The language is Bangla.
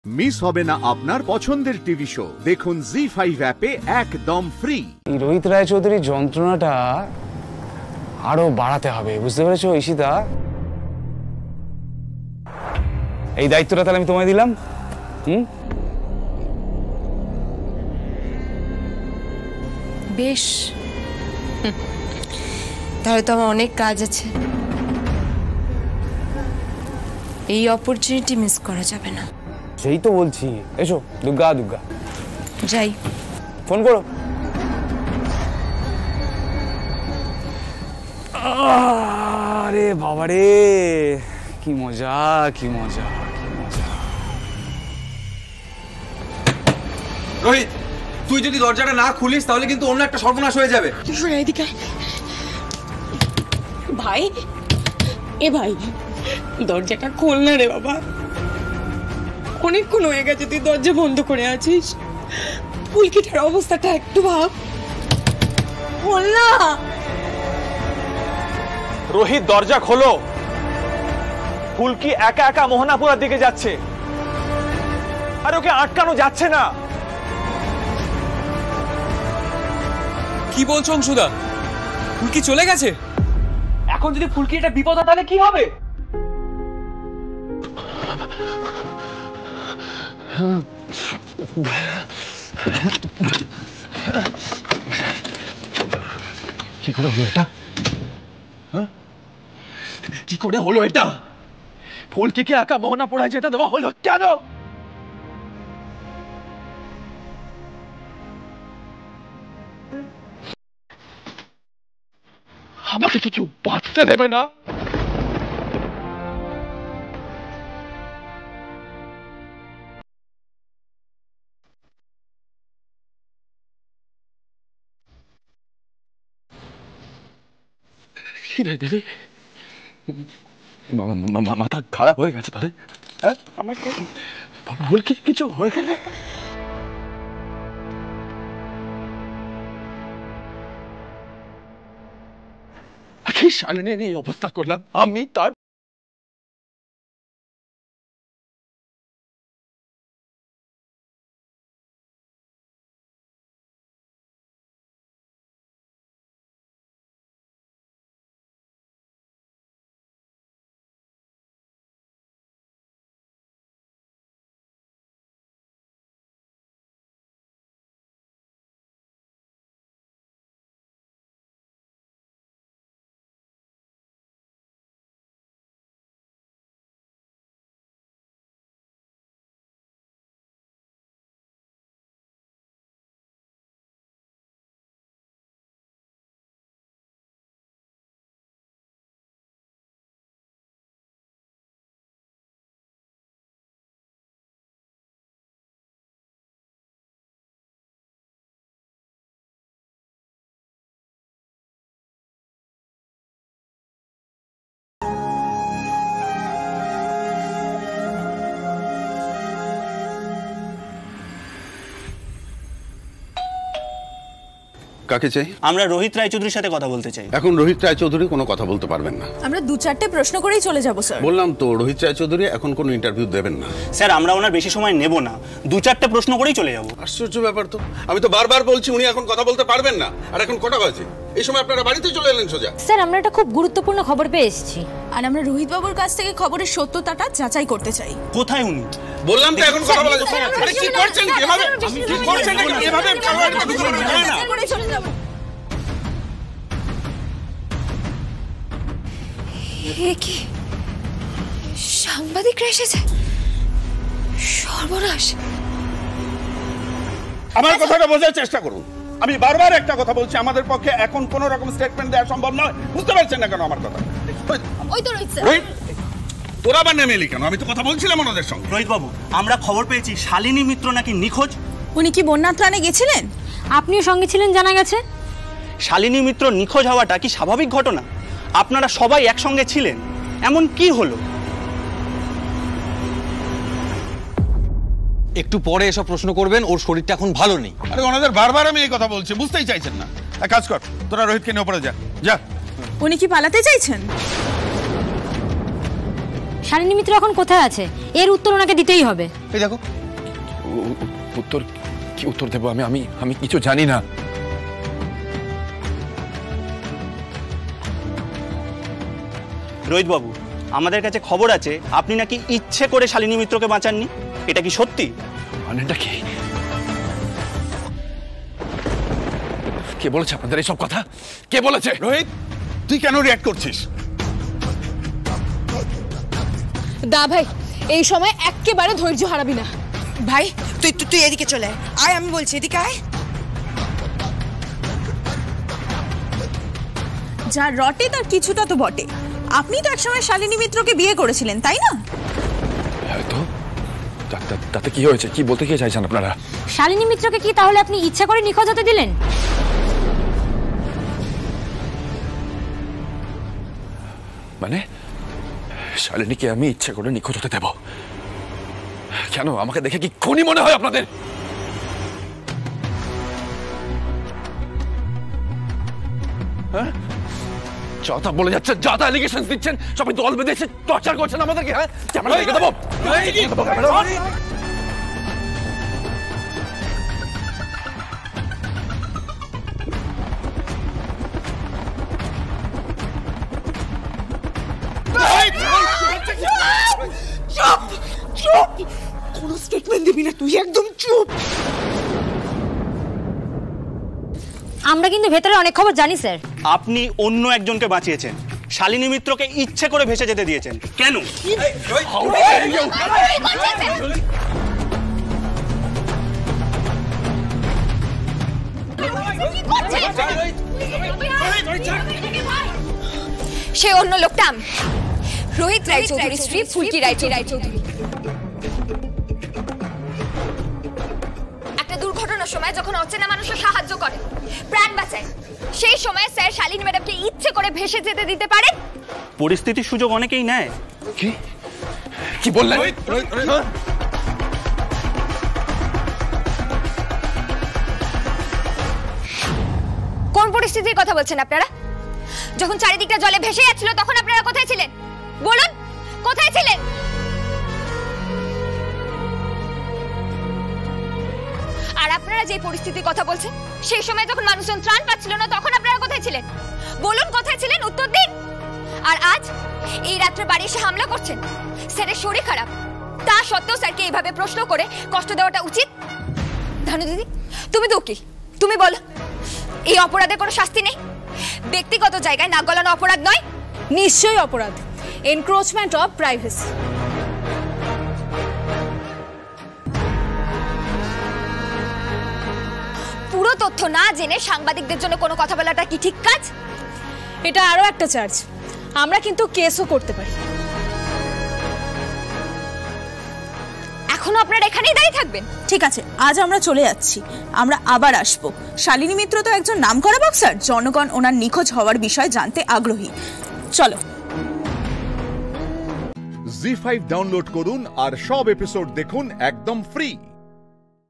মিস হবে না আপনার পছন্দের টিভি শো। দেখুন জি5 অ্যাপে একদম ফ্রি। এই রোহিত রায়চৌধুরীর যন্ত্রণাটা আরো বাড়াতে হবে, বুঝতে পেরেছো ঈশিতা? এই দায়িত্বটা তাহলে আমি তোমায় দিলাম। বেশ, তাহলে তো আমার অনেক কাজ আছে। এই অপরচুনিটি মিস করা যাবে না। সেই তো বলছি, এসো দুর্গা দুর্গা। যাই, ফোন করো। আরে বাবা রে, কি মজা কি মজা কি মজা। রোহিত, তুই যদি দরজাটা না খুলিস তাহলে কিন্তু অন্য একটা সর্বনাশ হয়ে যাবে। এদিকে ভাই, এ ভাই দরজাটা খোল না রে বাবা, অনেকক্ষণ হয়ে গেছে তুই দরজা বন্ধ করে আছিস। পুলকিটার অবস্থাটা একটু ভাব, খোল না। রোহিত দরজা খোলো, ফুলকি একা একা মোহনাপুরার দিকে যাচ্ছে, আর ওকে আটকানো যাচ্ছে না। কি বলছো অংশুদা? ফুলকি চলে গেছে? এখন যদি ফুলকি এটা বিপদ হয় তাহলে কি হবে? কি করে হলো এটা? কি করে হলো এটা? ফুলকিকে একা মোহনাপুরায় যেতে দেওয়া হলো কেন? আমাকে কি কেউ বাঁচতে দেবে না? দেবী, মাথা খারাপ হয়ে গেছে তাহলে? হ্যাঁ, আমাকে ভুল কিছু হয়ে গেলে এই অবস্থা করলাম আমি। তার কাকে চাই? আমরা রোহিত রায়চৌধুরীর সাথে কথা বলতে চাই। এখন রোহিত রায়চৌধুরী কোনো কথা বলতে পারবেন না। আমরা 2-4টে প্রশ্ন করেই চলে যাব স্যার। বললাম তো রোহিত রায়চৌধুরী এখন কোনো ইন্টারভিউ দেবেন না। স্যার আমরা ওনার বেশি সময় নেব না, 2-4টে প্রশ্ন করেই চলে যাব। আশ্চর্য ব্যাপার তো, আমি তো বারবার বলছি উনি এখন কথা বলতে পারবেন না, আর এখন কটা বাজে? এই সময় আপনারা বাড়িতে চলে এলেন সোজা। স্যার আমরা একটা খুব গুরুত্বপূর্ণ খবর পেয়ে এসেছি, আর আমরা রোহিত বাবুর কাছ থেকে খবরের সত্যতাটা যাচাই করতে চাই। কোথায় উনি? বললাম তো এখন কথা বলা যাচ্ছে না। আরে কি করছেন এভাবে? কি করছেন এভাবে? করে চলে যাব। কি সাংবাদিকরা এসেছে? সর্বনাশ। আমার কথাটা বোঝার চেষ্টা করুন। আমি বারবার একটা কথা বলছি, আমাদের পক্ষে এখন কোনো রকম স্টেটমেন্ট দেওয়া সম্ভব নয়। বুঝতে পারছেন না কেন আমার কথা? ওই তো রোহিত স্যার। রোহিত, তোরা আবার নেমে এলি কেন? আমি তো কথা বলছিলাম ওনাদের সঙ্গে। রোহিত বাবু, আমরা খবর পেয়েছি শালিনী মিত্র নাকি নিখোঁজ। উনি কি বন্যা ত্রাণে গেছিলেন? আপনিও সঙ্গে ছিলেন জানা গেছে। শালিনী মিত্র নিখোঁজ হওয়াটা কি স্বাভাবিক ঘটনা? আপনারা সবাই একসঙ্গে ছিলেন, এমন কি হলো? একটু পরে এসব প্রশ্ন করবেন, ওর শরীরটা এখন ভালো নেই। আরে ওনাদের বারবার আমি এই কথা বলছি, বুঝতেই চাইছেন না। এক কাজ কর, তোরা রোহিতকে নিয়ে ওপরে যা। যা। উনি কি পালাতে চাইছেন? শালিনী মিত্র এখন কোথায় আছে এর উত্তর ওনাকে দিতেই হবে। এই দেখো, উত্তর কি উত্তর দেবো আমি আমি আমি কিছু জানি না। রোহিত বাবু, আমাদের কাছে খবর আছে আপনি নাকি ইচ্ছে করে শালিনী মিত্রকে বাঁচাননি, এটা কি সত্যি? মানেটা কি? কে বলেছে আপনাদের এইসব কথা? কে বলেছে? রোহিত, তুই কেন রিঅ্যাক্ট করছিস? দা ভাই, এই সময় একেবারে ধৈর্য হারাবি না। ভাই তুই তুই তুই এদিকে চলে আয়, আমি বলছি এদিকে আয়। যা রটে তার কিছুটা তো বটে। আপনি তো একসময় শালিনী মিত্রকে বিয়ে করেছিলেন, তাই না? হয়তো। তাতে কি হয়েছে? কি বলতে কি চাইছেন আপনারা? শালিনী মিত্রকে কি তাহলে আপনি ইচ্ছা করে নিখোঁজ হতে দিলেন? মানে শালিনীকে আমি ইচ্ছা করে নিখোঁজ হতে দেব কেন? আমাকে দেখে কি খুনি মনে হয় আপনাদের? হ্যাঁ, যা বলে যাচ্ছে, যা অ্যালিগেশন দিচ্ছেন, সবাই দল বেঁধে এসে টর্চার করছেন আমাদেরকে। হ্যাঁ, ক্যামেরা দেখে দেবো। চুপ চুপ, কোনো স্টেটমেন্ট দিবি না তুই, একদম চুপ। আমরা কিন্তু ভেতরে অনেক খবর জানি স্যার। আপনি অন্য একজনকে বাঁচিয়েছেন, শালিনী মিত্রকে ইচ্ছে করে ভেসে যেতে দিয়েছেন কেন? সে অন্য লোকটা আমি, রোহিত রায়চৌধুরীর স্ত্রী ফুলকি রায়চৌধুরী। একটা দুর্ঘটনার সময় যখন অচেনা মানুষের সাহায্য করে, প্রাণ বাঁচায়, সেই সময় স্যার শালিনী ম্যাডামকে ইচ্ছে করে ভেসে যেতে দিতে পারেন? পরিস্থিতির সুযোগ অনেকেই নেয়। কি কি বললেন? কোন পরিস্থিতির কথা বলছেন আপনারা? যখন চারিদিকটা জলে ভেসে যাচ্ছিল তখন আপনারা কোথায় ছিলেন? বলুন, কোথায় ছিলেন? আর আপনারা যে পরিস্থিতির কথা বলছেন, সেই সময় যখন মানুষজন ত্রাণ পাচ্ছিল না তখন আপনারা কোথায় ছিলেন? বলুন, কোথায় ছিলেন? উত্তর দিন। আর আজ এই রাত্রে বাড়ি এসে হামলা করছেন। স্যারের শরীর খারাপ, তা সত্ত্বেও স্যারকে এইভাবে প্রশ্ন করে কষ্ট দেওয়াটা উচিত? ধানু দিদি, তুমি তো উকিল, তুমি বলো, এই অপরাধের কোনো শাস্তি নেই? ব্যক্তিগত জায়গায় নাক গলানো অপরাধ নয়? নিশ্চয়ই অপরাধ, এনক্রোচমেন্ট অফ প্রাইভেসি। পুরো তথ্য না জেনে সাংবাদিকদের জন্য কোনো কথা বলাটা কি ঠিক কাজ? এটা আরো একটা চার্জ, আমরা কিন্তু কেসও করতে পারি। এখনো আপনারা এখানেই দাঁড়িয়ে থাকবেন? ঠিক আছে, আজ আমরা চলে যাচ্ছি, আমরা আবার আসবো। শালিনী মিত্র তো একজন নামকরা বক্সার, জনগণ ওনার নিখোঁজ হওয়ার বিষয় জানতে আগ্রহী। চলো। জি5 ডাউনলোড করুন আর সব এপিসোড দেখুন একদম ফ্রি।